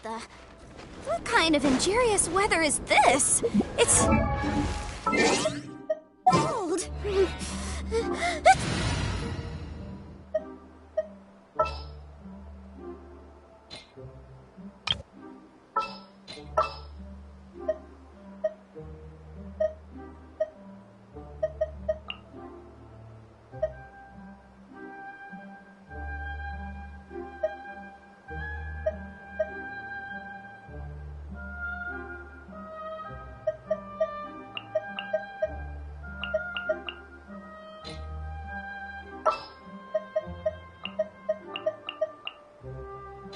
What kind of injurious weather is this? It's... cold.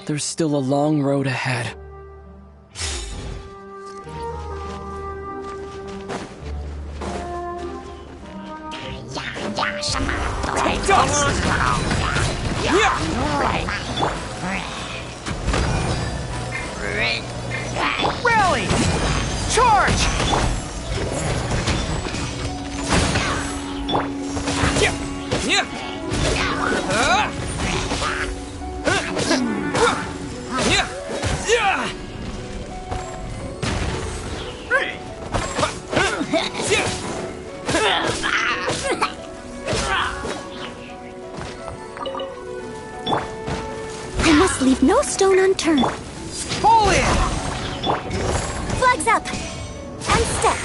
There's still a long road ahead. Take dust! Rally! Charge! I must leave no stone unturned. Fall in! Flags up! And step!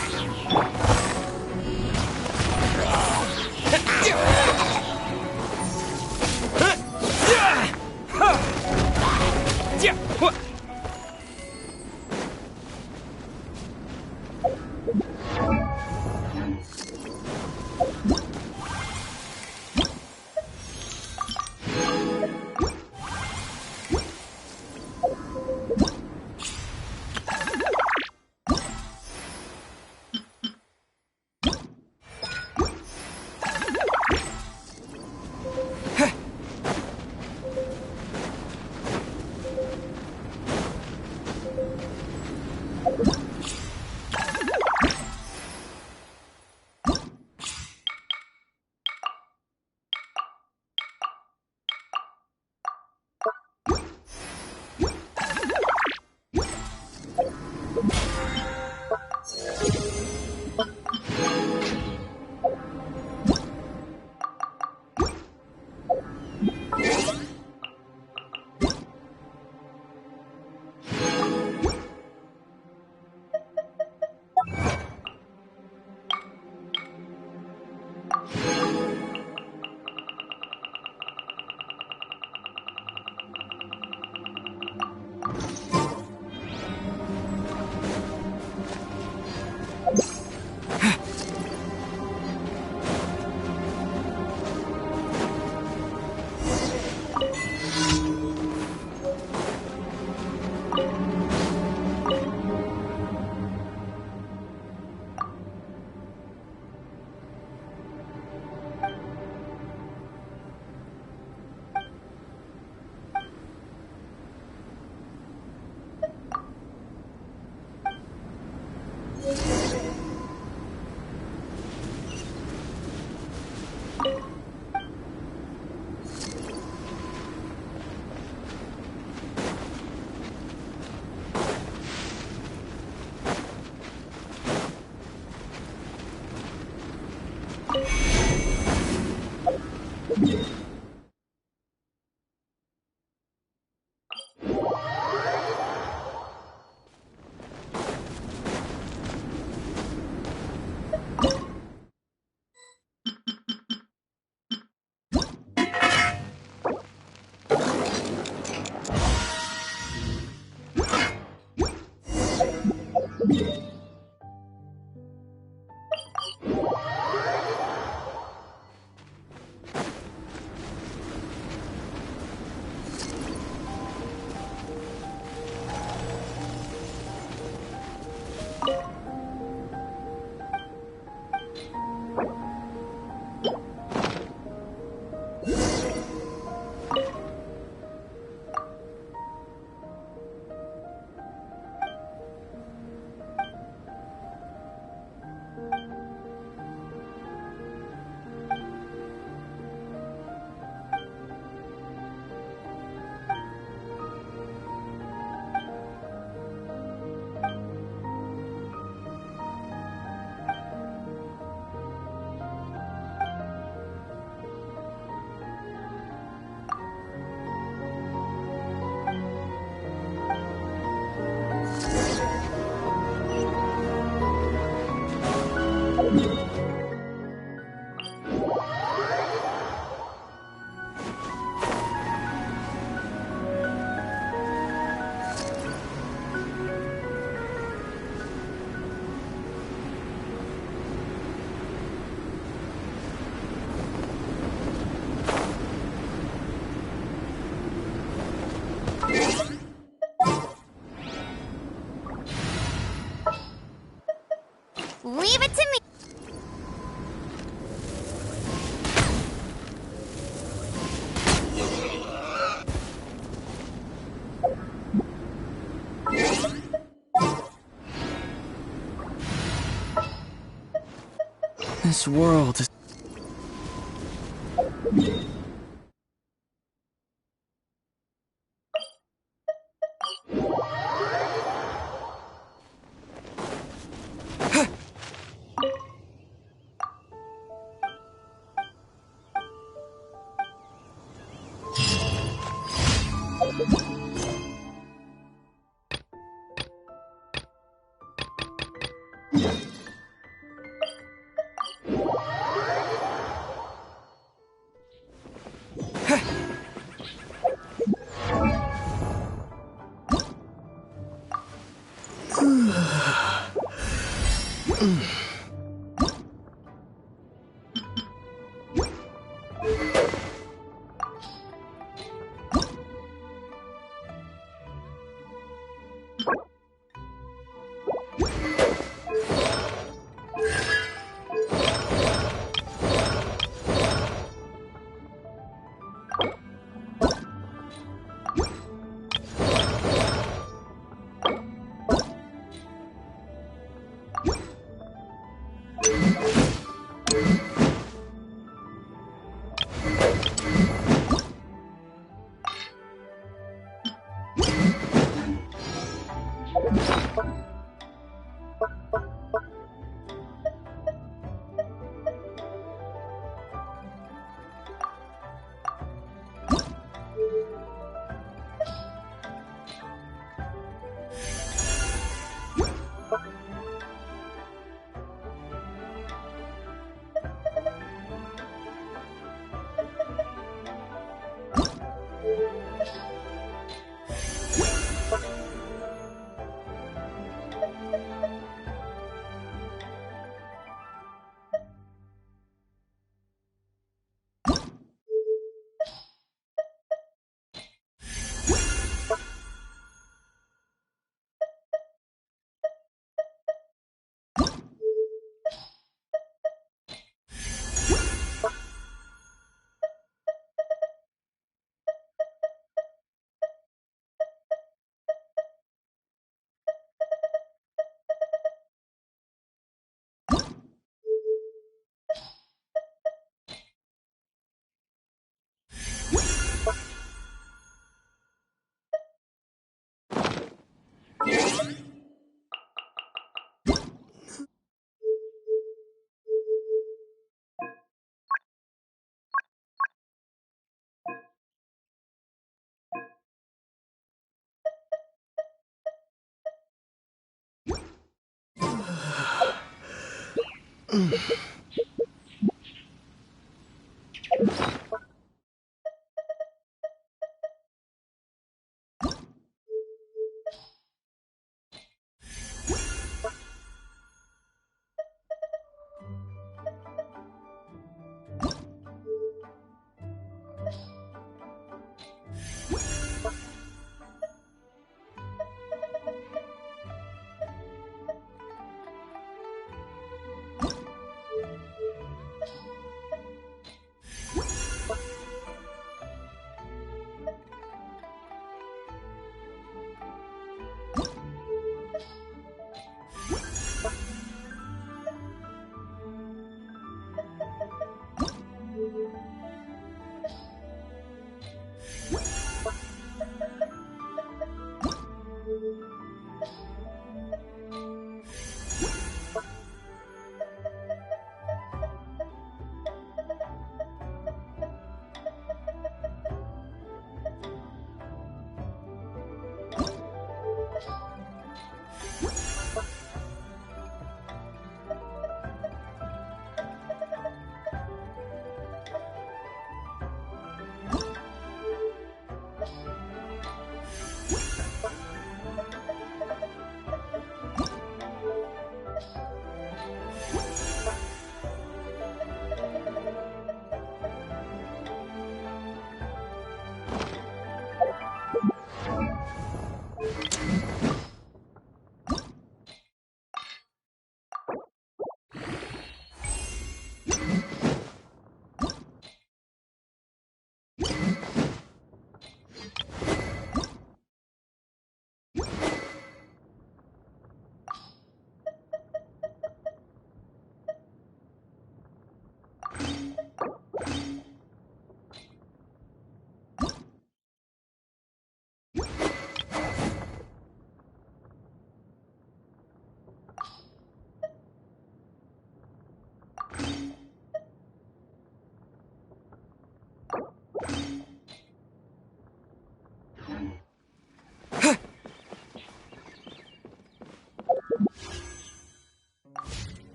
This world is...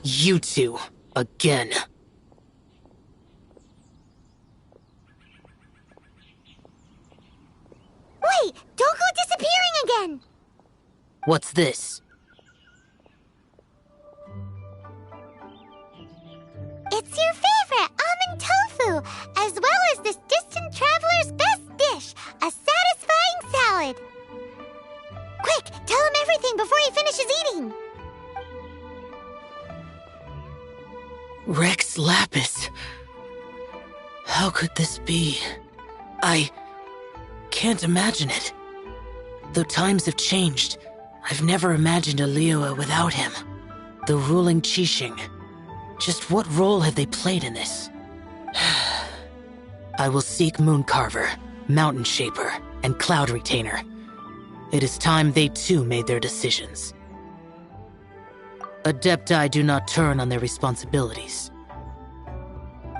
You two, again. Wait, don't go disappearing again! What's this? It's your favorite, almond tofu, as well as this distant traveler's best dish, a satisfying salad. Quick, tell him everything before he finishes eating. Rex Lapis. How could this be? I can't imagine it. Though times have changed, I've never imagined a Liyue without him. The ruling Qixing. Just what role have they played in this? I will seek Mooncarver, Mountain Shaper, and Cloud Retainer. It is time they too made their decisions. Adepti do not turn on their responsibilities.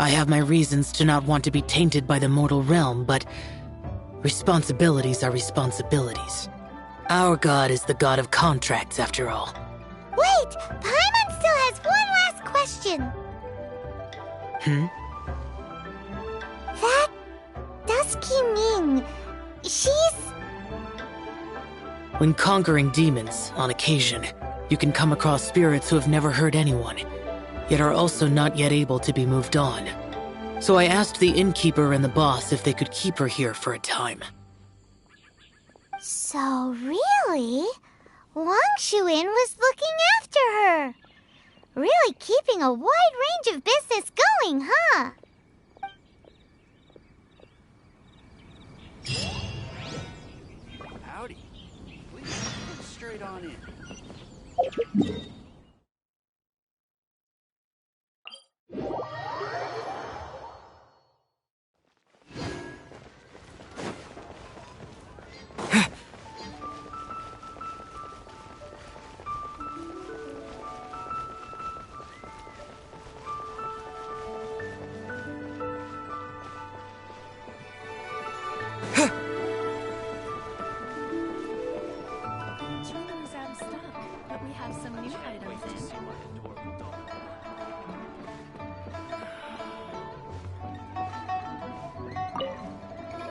I have my reasons to not want to be tainted by the mortal realm, but responsibilities are responsibilities. Our god is the god of contracts, after all. Wait, Paimon still has one last question. That Dusky Ming, she's... When conquering demons, on occasion, you can come across spirits who have never hurt anyone, yet are also not yet able to be moved on. So I asked the innkeeper and the boss if they could keep her here for a time. So really, Wangshuin was looking after her. Really keeping a wide range of business going, huh? Howdy. Please, come straight on in.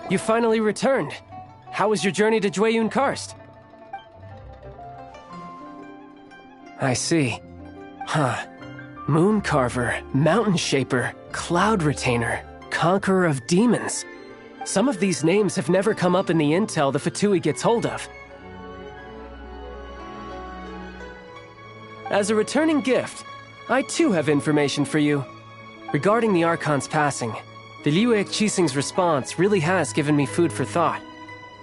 You finally returned. How was your journey to Jueyun Karst? I see. Huh. Mooncarver, Mountain Shaper, Cloud Retainer, Conqueror of Demons. Some of these names have never come up in the intel the Fatui gets hold of. As a returning gift, I too have information for you. Regarding the Archon's passing, the Liyue Qixing's response really has given me food for thought.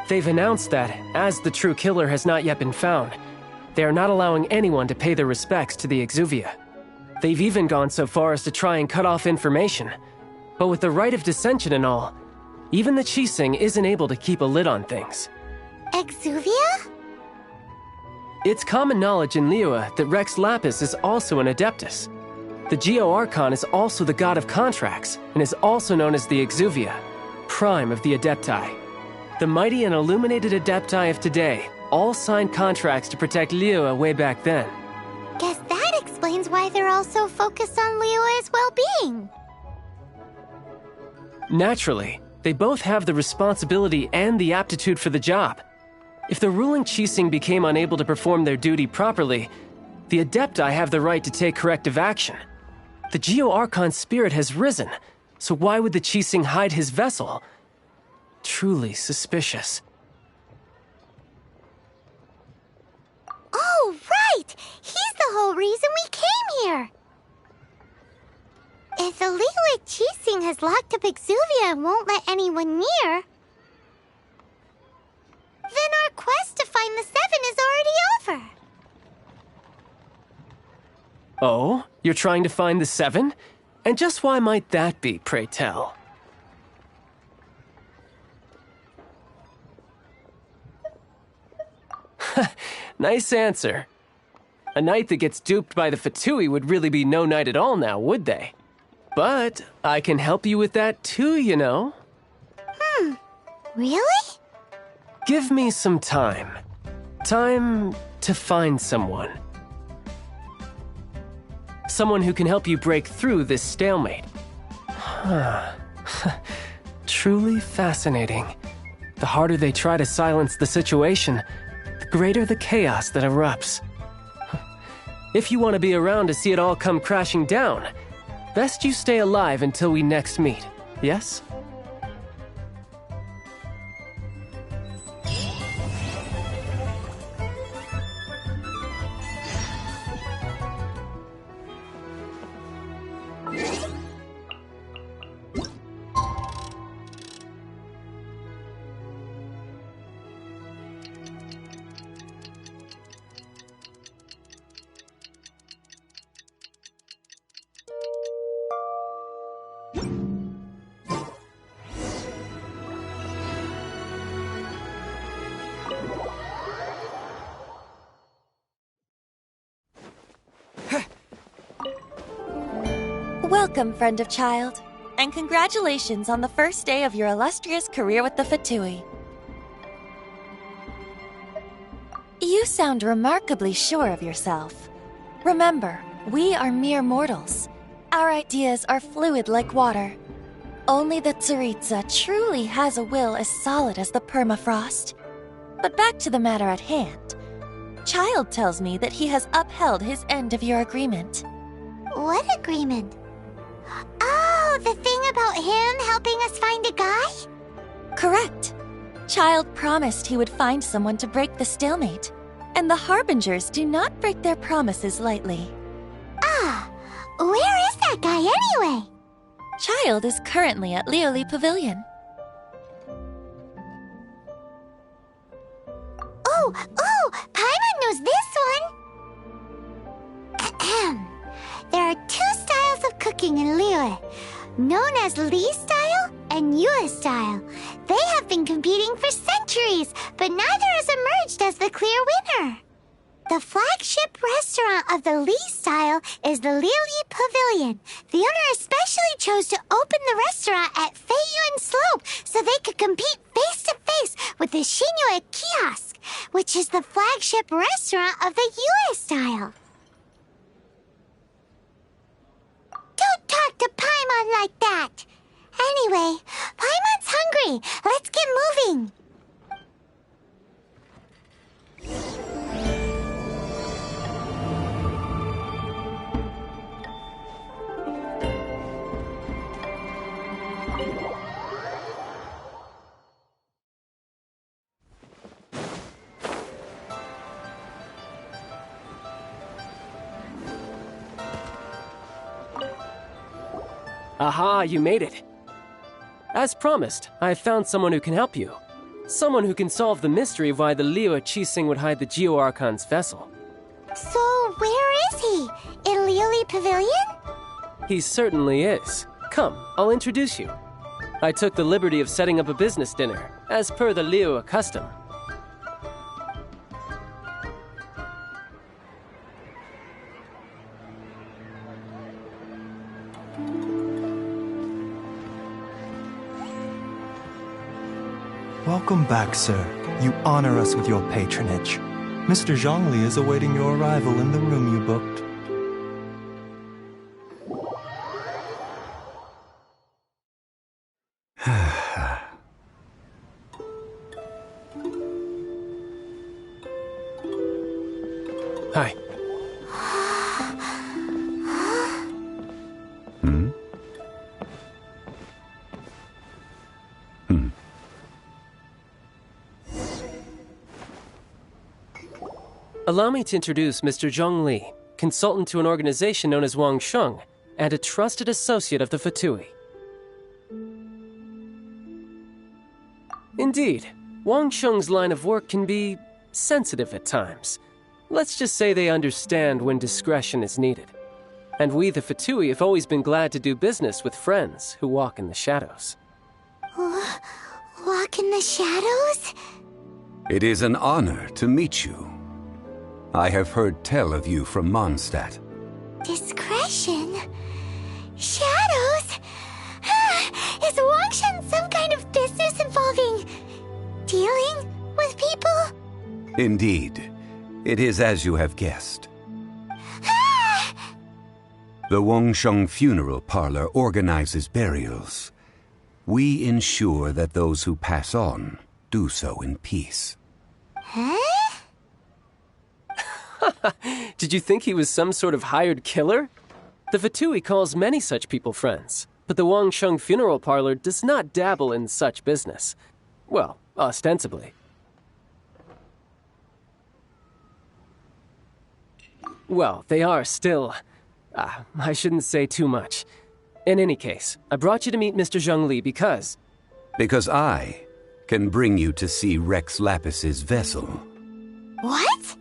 They've announced that, as the true killer has not yet been found, they are not allowing anyone to pay their respects to the Exuvia. They've even gone so far as to try and cut off information. But with the right of dissension and all, even the Qixing isn't able to keep a lid on things. Exuvia? It's common knowledge in Liyue that Rex Lapis is also an Adeptus. The Geo-Archon is also the god of contracts, and is also known as the Exuvia, prime of the Adepti. The mighty and illuminated Adepti of today all signed contracts to protect Liyue way back then. Guess that explains why they're all so focused on Liyue's well-being. Naturally, they both have the responsibility and the aptitude for the job. If the ruling Qixing became unable to perform their duty properly, the Adepti have the right to take corrective action. The Geo-Archon's spirit has risen, so why would the Qixing hide his vessel? Truly suspicious. Oh, right! He's the whole reason we came here! If the Liyue Qixing has locked up Exuvia and won't let anyone near, then our quest to find the Seven is already over. Oh? You're trying to find the Seven? And just why might that be, pray tell? Nice answer. A knight that gets duped by the Fatui would really be no knight at all now, would they? But I can help you with that too, you know. Really? Give me some time. Time to find someone. Someone who can help you break through this stalemate. Truly fascinating. The harder they try to silence the situation, the greater the chaos that erupts. If you want to be around to see it all come crashing down, best you stay alive until we next meet, yes? Welcome, friend of child, and congratulations on the first day of your illustrious career with the Fatui. You sound remarkably sure of yourself. Remember, we are mere mortals. Our ideas are fluid like water. Only the Tsaritsa truly has a will as solid as the permafrost. But back to the matter at hand. Child tells me that he has upheld his end of your agreement. What agreement? Oh, the thing about him helping us find a guy? Correct. Child promised he would find someone to break the stalemate, and the Harbingers do not break their promises lightly. Ah, where is that guy anyway? Child is currently at Lioli Pavilion. Oh, Paimon knows this one. There are two styles of cooking in Liyue, known as Li style and Yue style. They have been competing for centuries, but neither has emerged as the clear winner. The flagship restaurant of the Li style is the Lioli Pavilion. The owner especially chose to open the restaurant at Feiyuan Slope so they could compete face-to-face with the Shinue Kiosk, which is the flagship restaurant of the Yue style. Don't talk to Paimon like that! Anyway, Paimon's hungry. Let's get moving. Aha, you made it. As promised, I've found someone who can help you. Someone who can solve the mystery of why the Liyue Qixing would hide the Geo Archon's vessel. So, where is he? In Lioli Pavilion? He certainly is. Come, I'll introduce you. I took the liberty of setting up a business dinner, as per the Liyue custom. Welcome back, sir. You honor us with your patronage. Mr. Zhongli is awaiting your arrival in the room you booked. Hi. Allow me to introduce Mr. Zhong Li, consultant to an organization known as Wang Sheng, and a trusted associate of the Fatui. Indeed, Wang Sheng's line of work can be sensitive at times. Let's just say they understand when discretion is needed. And we, the Fatui, have always been glad to do business with friends who walk in the shadows. Walk in the shadows? It is an honor to meet you. I have heard tell of you from Mondstadt. Discretion? Shadows? Is Wangshan some kind of business involving dealing with people? Indeed. It is as you have guessed. The Wangsheng Funeral Parlor organizes burials. We ensure that those who pass on do so in peace. Huh? Did you think he was some sort of hired killer? The Fatui calls many such people friends, but the Wangsheng Funeral Parlor does not dabble in such business. Well, ostensibly. Well, they are still... I shouldn't say too much. In any case, I brought you to meet Mr. Zhongli because... Because I can bring you to see Rex Lapis's vessel. What?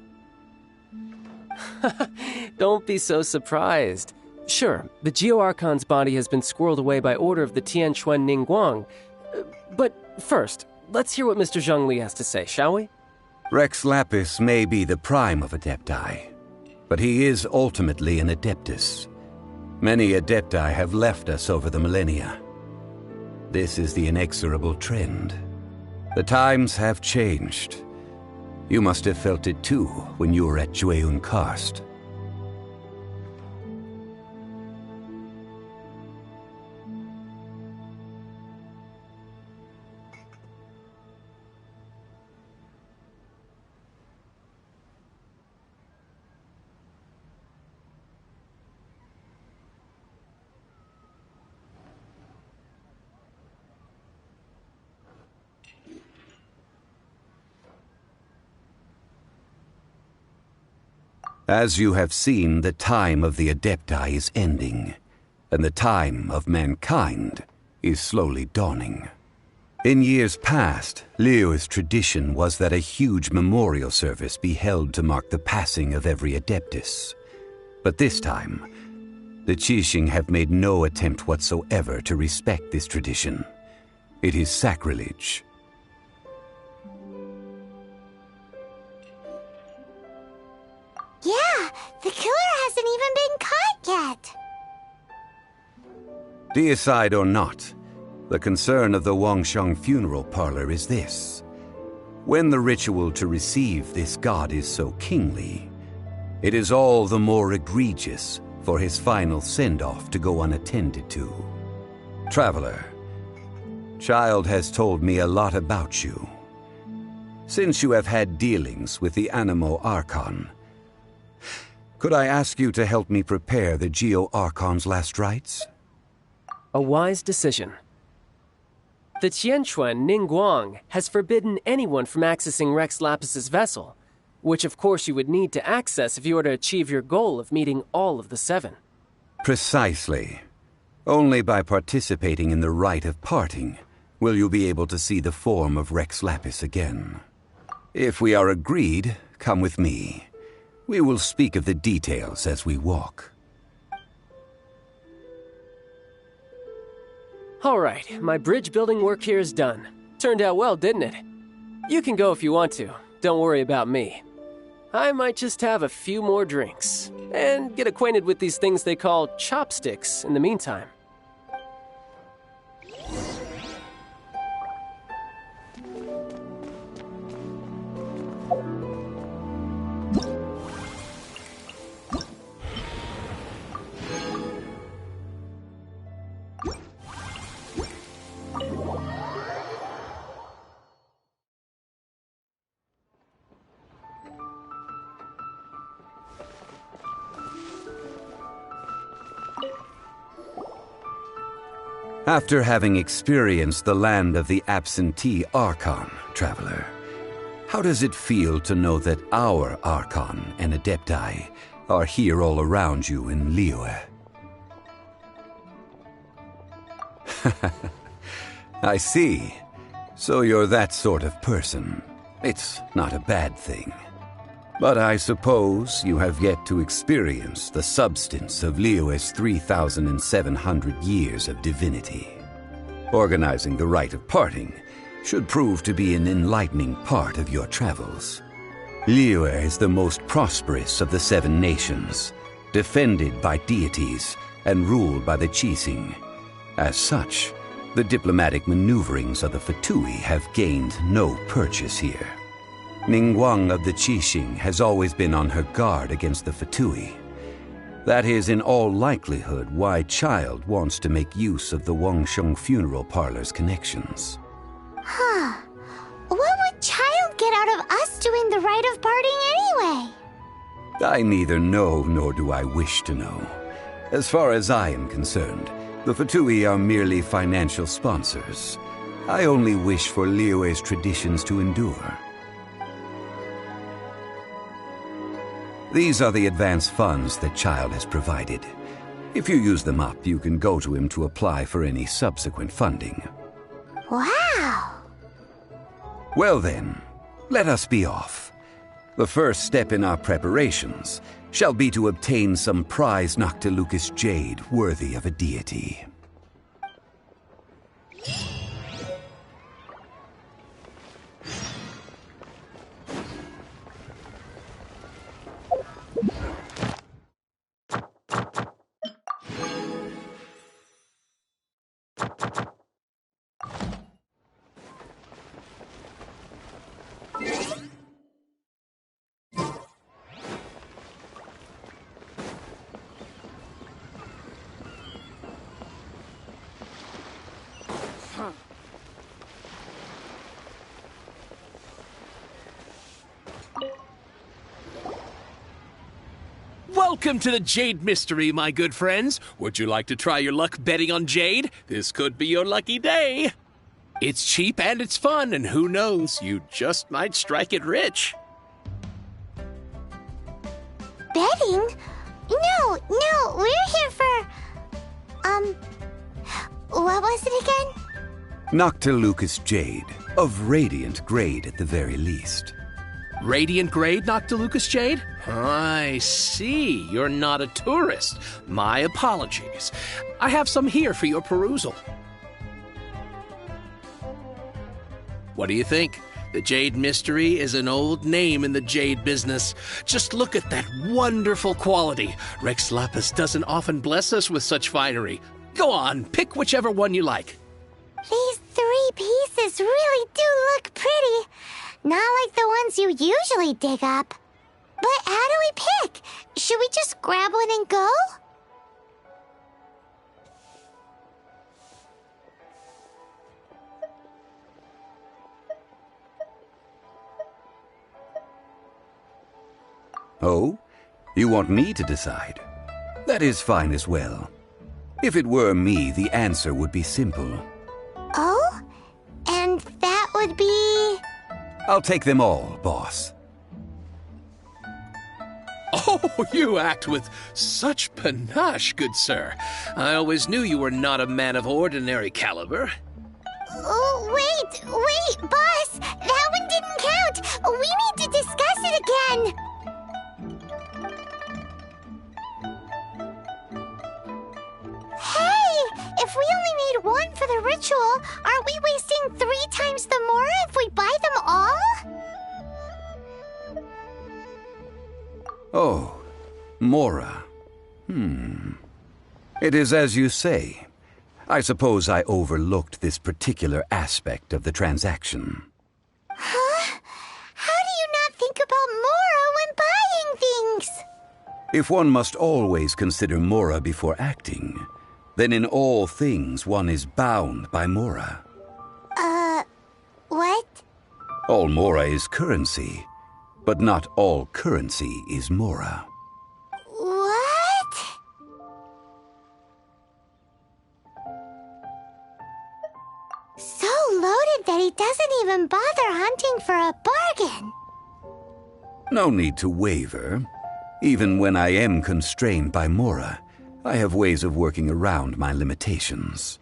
Don't be so surprised. Sure, the Geo-Archon's body has been squirreled away by order of the Tianquan Ningguang. But first, let's hear what Mr. Zhongli has to say, shall we? Rex Lapis may be the prime of Adepti, but he is ultimately an Adeptus. Many Adepti have left us over the millennia. This is the inexorable trend. The times have changed. You must have felt it too when you were at Jueyun Karst. As you have seen, the time of the Adepti is ending, and the time of mankind is slowly dawning. In years past, Liyue's tradition was that a huge memorial service be held to mark the passing of every Adeptus. But this time, the Qixing have made no attempt whatsoever to respect this tradition. It is sacrilege. Yeah, the killer hasn't even been caught yet. Deicide or not, the concern of the Wangsheng Funeral Parlor is this. When the ritual to receive this god is so kingly, it is all the more egregious for his final send-off to go unattended to. Traveler, Child has told me a lot about you. Since you have had dealings with the Animo Archon, could I ask you to help me prepare the Geo-Archon's last rites? A wise decision. The Tianquan Ningguang has forbidden anyone from accessing Rex Lapis's vessel, which of course you would need to access if you were to achieve your goal of meeting all of the seven. Precisely. Only by participating in the rite of parting will you be able to see the form of Rex Lapis again. If we are agreed, come with me. We will speak of the details as we walk. All right, my bridge building work here is done. Turned out well, didn't it? You can go if you want to. Don't worry about me. I might just have a few more drinks and get acquainted with these things they call chopsticks in the meantime. After having experienced the land of the absentee Archon, Traveler, how does it feel to know that our Archon and Adepti are here all around you in Liyue? I see. So you're that sort of person. It's not a bad thing. But I suppose you have yet to experience the substance of Liyue's 3,700 years of divinity. Organizing the rite of parting should prove to be an enlightening part of your travels. Liyue is the most prosperous of the 7 nations, defended by deities and ruled by the Qixing. As such, the diplomatic maneuverings of the Fatui have gained no purchase here. Ningguang of the Qixing has always been on her guard against the Fatui. That is in all likelihood why Child wants to make use of the Wangsheng funeral parlor's connections. Huh. What would Child get out of us doing the rite of parting anyway? I neither know nor do I wish to know. As far as I am concerned, the Fatui are merely financial sponsors. I only wish for Liyue's traditions to endure. These are the advance funds that Child has provided. If you use them up, you can go to him to apply for any subsequent funding. Wow! Well then, let us be off. The first step in our preparations shall be to obtain some prize Noctilucous jade worthy of a deity. Welcome to the Jade Mystery, my good friends. Would you like to try your luck betting on Jade? This could be your lucky day. It's cheap and it's fun, and who knows, you just might strike it rich. Betting? No, we're here for... what was it again? Noctilucous jade, of radiant grade at the very least. Radiant grade, Noctilucous jade? I see. You're not a tourist. My apologies. I have some here for your perusal. What do you think? The Jade Mystery is an old name in the jade business. Just look at that wonderful quality. Rex Lapis doesn't often bless us with such finery. Go on, pick whichever one you like. These 3 pieces really do look pretty. Not like the ones you usually dig up. But how do we pick? Should we just grab one and go? Oh? You want me to decide? That is fine as well. If it were me, the answer would be simple. Oh? And that would be... I'll take them all, boss. Oh, you act with such panache, good sir. I always knew you were not a man of ordinary caliber. Oh, wait, boss! That one didn't count! We need to discuss it again! Hey! If we only need one for the ritual, aren't we wasting 3 times the Mora if we buy them all? Oh, Mora. It is as you say. I suppose I overlooked this particular aspect of the transaction. Huh? How do you not think about Mora when buying things? If one must always consider Mora before acting, then in all things one is bound by Mora. What? All Mora is currency, but not all currency is Mora. What? So loaded that he doesn't even bother hunting for a bargain. No need to waver. Even when I am constrained by Mora, I have ways of working around my limitations.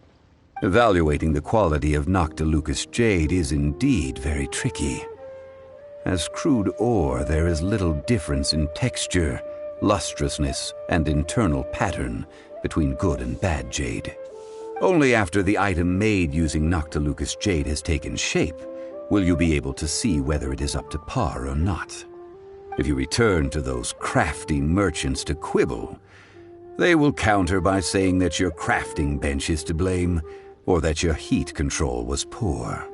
Evaluating the quality of Noctilucous jade is indeed very tricky. As crude ore, there is little difference in texture, lustrousness, and internal pattern between good and bad jade. Only after the item made using Noctilucous jade has taken shape will you be able to see whether it is up to par or not. If you return to those crafty merchants to quibble, they will counter by saying that your crafting bench is to blame, or that your heat control was poor.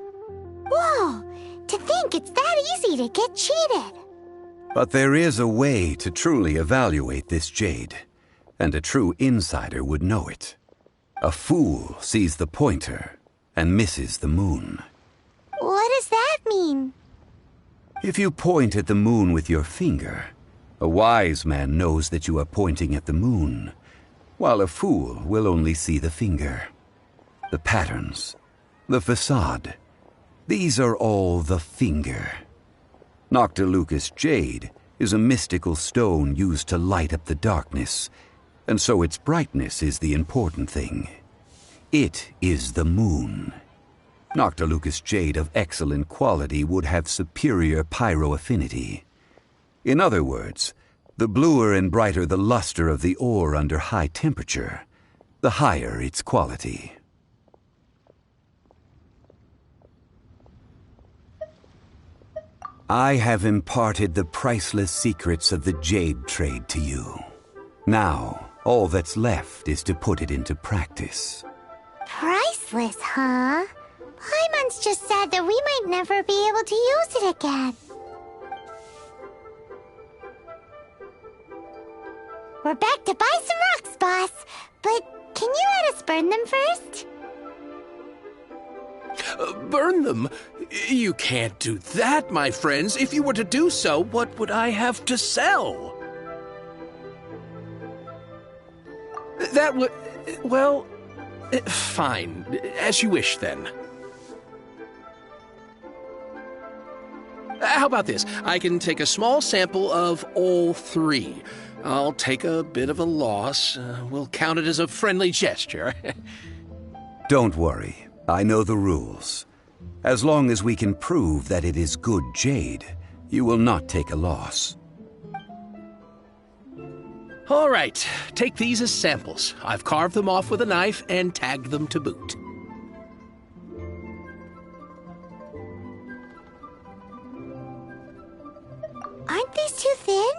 Whoa! To think it's that easy to get cheated. But there is a way to truly evaluate this jade. and a true insider would know it. A fool sees the pointer and misses the moon. What does that mean? If you point at the moon with your finger, a wise man knows that you are pointing at the moon, while a fool will only see the finger. The patterns, the facade, these are all the finger. Noctilucous jade is a mystical stone used to light up the darkness, and so its brightness is the important thing. It is the moon. Noctilucous jade of excellent quality would have superior pyro-affinity. In other words, the bluer and brighter the luster of the ore under high temperature, the higher its quality. I have imparted the priceless secrets of the jade trade to you. Now, all that's left is to put it into practice. Priceless, huh? Paimon's just sad that we might never be able to use it again. We're back to buy some rocks, boss. But can you let us burn them first? Burn them? You can't do that, my friends. If you were to do so, what would I have to sell? That would... well... fine. As you wish, then. How about this? I can take a small sample of all three. I'll take a bit of a loss. We'll count it as a friendly gesture. Don't worry. I know the rules. As long as we can prove that it is good jade, you will not take a loss. All right. Take these as samples. I've carved them off with a knife and tagged them to boot. Aren't these too thin?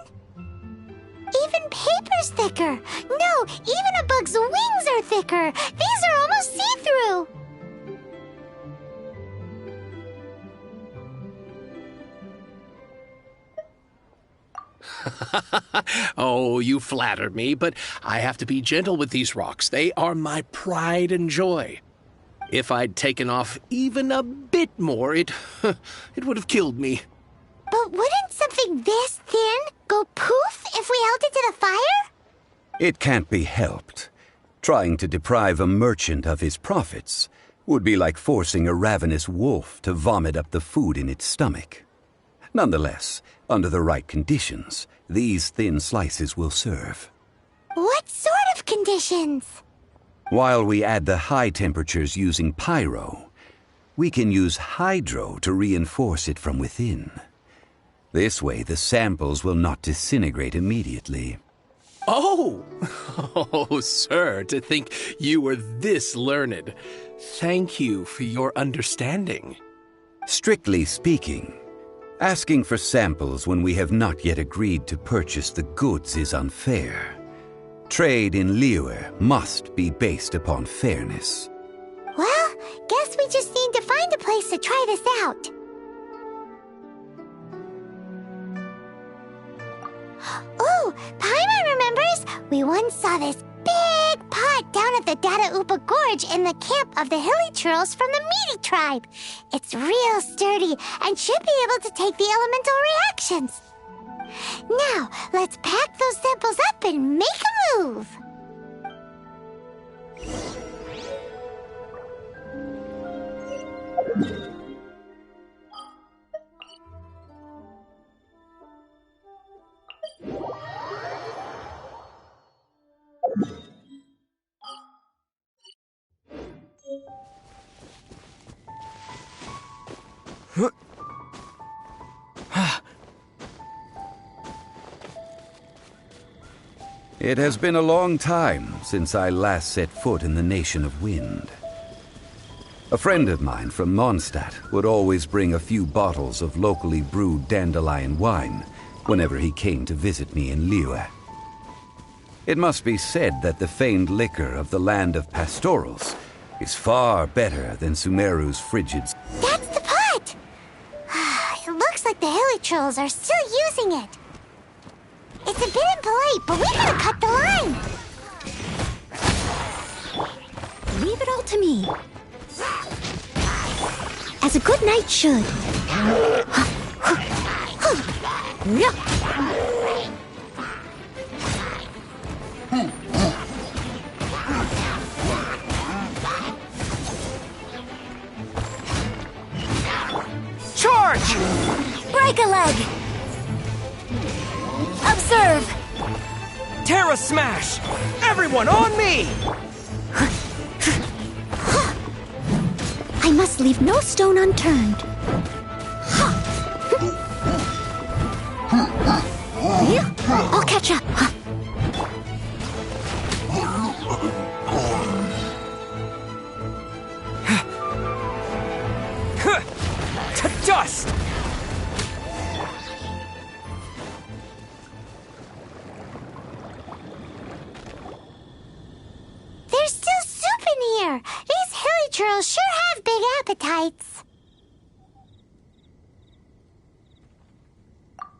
Even paper's thicker. No, even a bug's wings are thicker. These are almost see-through. Oh, you flatter me, but I have to be gentle with these rocks. They are my pride and joy. If I'd taken off even a bit more, it would have killed me. But wouldn't something this thin go poof if we held it to the fire? It can't be helped. Trying to deprive a merchant of his profits would be like forcing a ravenous wolf to vomit up the food in its stomach. Nonetheless, under the right conditions, these thin slices will serve. What sort of conditions? While we add the high temperatures using pyro, we can use hydro to reinforce it from within. This way, the samples will not disintegrate immediately. Oh! Oh, sir, to think you were this learned. Thank you for your understanding. Strictly speaking, asking for samples when we have not yet agreed to purchase the goods is unfair. Trade in Liyue must be based upon fairness. Well, guess we just need to find a place to try this out. Oh, Paimon remembers! We once saw this big pot down at the Data Upa Gorge in the camp of the hilly churls from the Meaty tribe. It's real sturdy and should be able to take the elemental reactions. Now, let's pack those samples up and make a move. It has been a long time since I last set foot in the Nation of Wind. A friend of mine from Mondstadt would always bring a few bottles of locally brewed dandelion wine whenever he came to visit me in Liyue. It must be said that the famed liquor of the land of pastorals is far better than Sumeru's frigid... That's the pot! It looks like the hilly trolls are still using it. It's a bit impolite, but we gotta cut the line. to me. As a good knight should. Charge! Break a leg! Observe! Terra Smash! Everyone on me! I must leave no stone unturned. I'll catch up. To dust! There's still soup in here. These hilly churls sure have big appetites.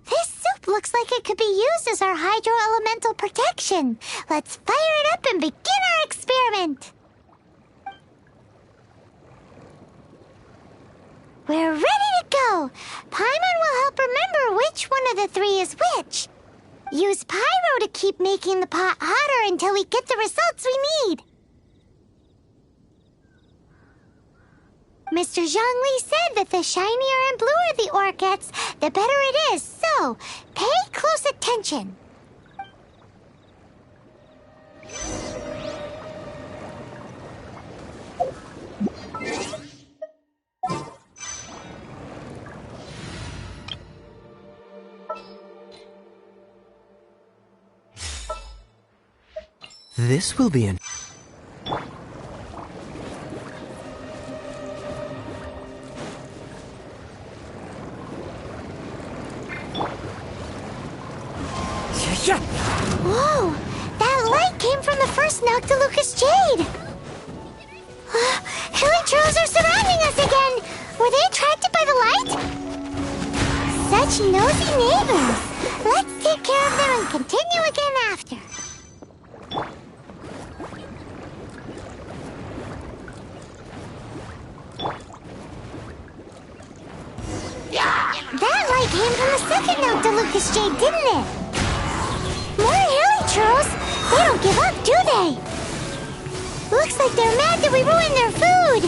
This soup looks like it could be used as our hydro-elemental protection. Let's fire it up and begin our experiment. We're ready to go. Paimon will help remember which one of the three is which. Use pyro to keep making the pot hotter until we get the results we need. Mr. Zhongli said that the shinier and bluer the ore gets, the better it is. So, pay close attention. This will be an... Whoa! That light came from the first Noctilucous Jade! Hilly trolls are surrounding us again! Were they attracted by the light? Such nosy neighbors! Let's take care of them and continue again after. That light came from the second Noctilucous Jade, didn't it? More hilly trolls? They don't give up, do they? Looks like they're mad that we ruined their food.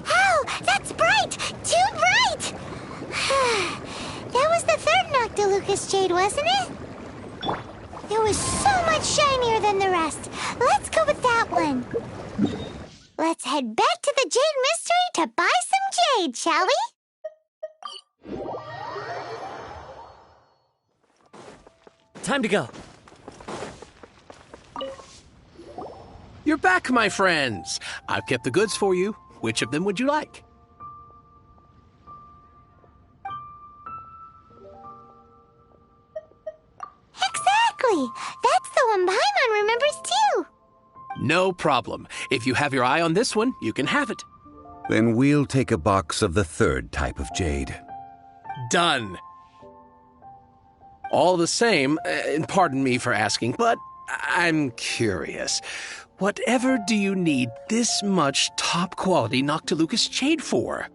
Ow! That's bright! Too bright! That was the third Noctilucous Jade, wasn't it? It was so much shinier than the rest. Let's go with that one. Let's head back to the Jade Mystery to buy some jade, shall we? Time to go. You're back, my friends. I've kept the goods for you. Which of them would you like? Exactly. That's the one Paimon remembers too. No problem. If you have your eye on this one, you can have it. Then we'll take a box of the third type of jade. Done. All the same, and pardon me for asking, but I'm curious. Whatever do you need this much top-quality Noctilucous Jade for?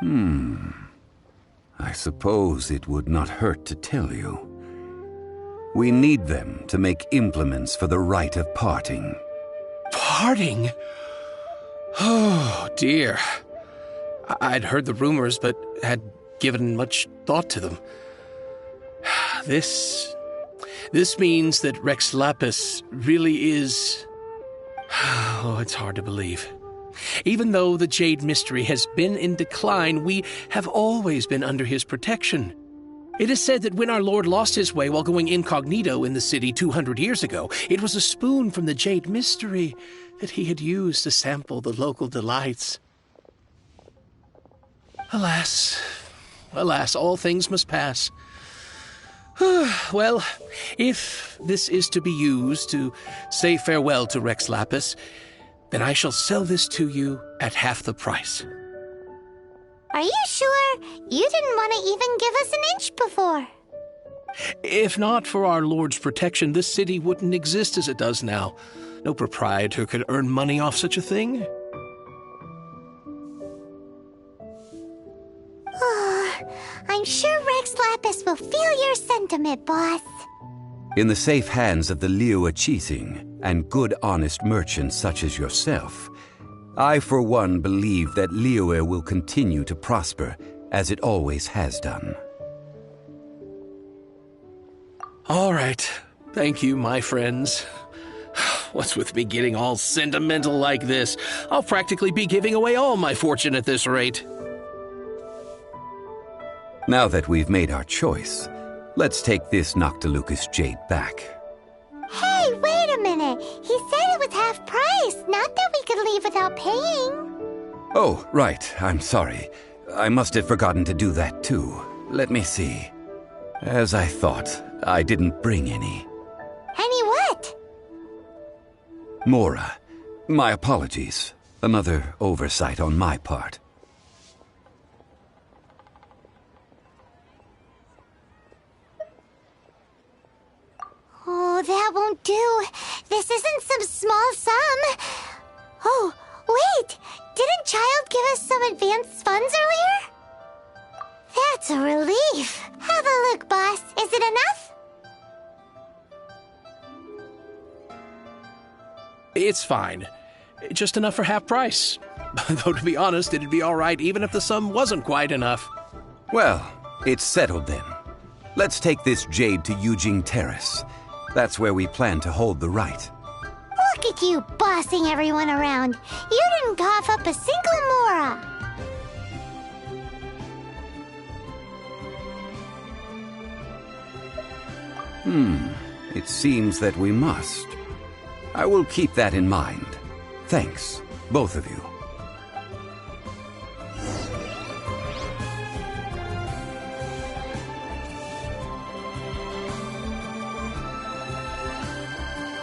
I suppose it would not hurt to tell you. We need them to make implements for the rite of parting. Parting? Oh, dear. I'd heard the rumors, but had given much thought to them. This means that Rex Lapis really is... Oh, it's hard to believe. Even though the Jade Mystery has been in decline, we have always been under his protection. It is said that when our Lord lost his way while going incognito in the city 200 years ago, it was a spoon from the Jade Mystery that he had used to sample the local delights. Alas, all things must pass. Well, if this is to be used to say farewell to Rex Lapis, then I shall sell this to you at half the price. Are you sure? You didn't want to even give us an inch before. If not for our Lord's protection, this city wouldn't exist as it does now. No proprietor could earn money off such a thing. I'm sure Rex Lapis will feel your sentiment, boss. In the safe hands of the Liyue Qixing and good honest merchants such as yourself, I for one believe that Liyue will continue to prosper as it always has done. All right. Thank you, my friends. What's with me getting all sentimental like this? I'll practically be giving away all my fortune at this rate. Now that we've made our choice, let's take this Noctilucous jade back. Hey, wait a minute. He said it was half price, not that we could leave without paying. Oh, right. I'm sorry. I must have forgotten to do that too. Let me see. As I thought, I didn't bring any. Any what? Mora, my apologies. Another oversight on my part. Oh, that won't do. This isn't some small sum. Oh, wait! Didn't Child give us some advanced funds earlier? That's a relief. Have a look, boss. Is it enough? It's fine. Just enough for half price. Though, to be honest, it'd be all right even if the sum wasn't quite enough. Well, it's settled then. Let's take this jade to Yujing Terrace. That's where we plan to hold the rite. Look at you bossing everyone around. You didn't cough up a single Mora. It seems that we must. I will keep that in mind. Thanks, both of you.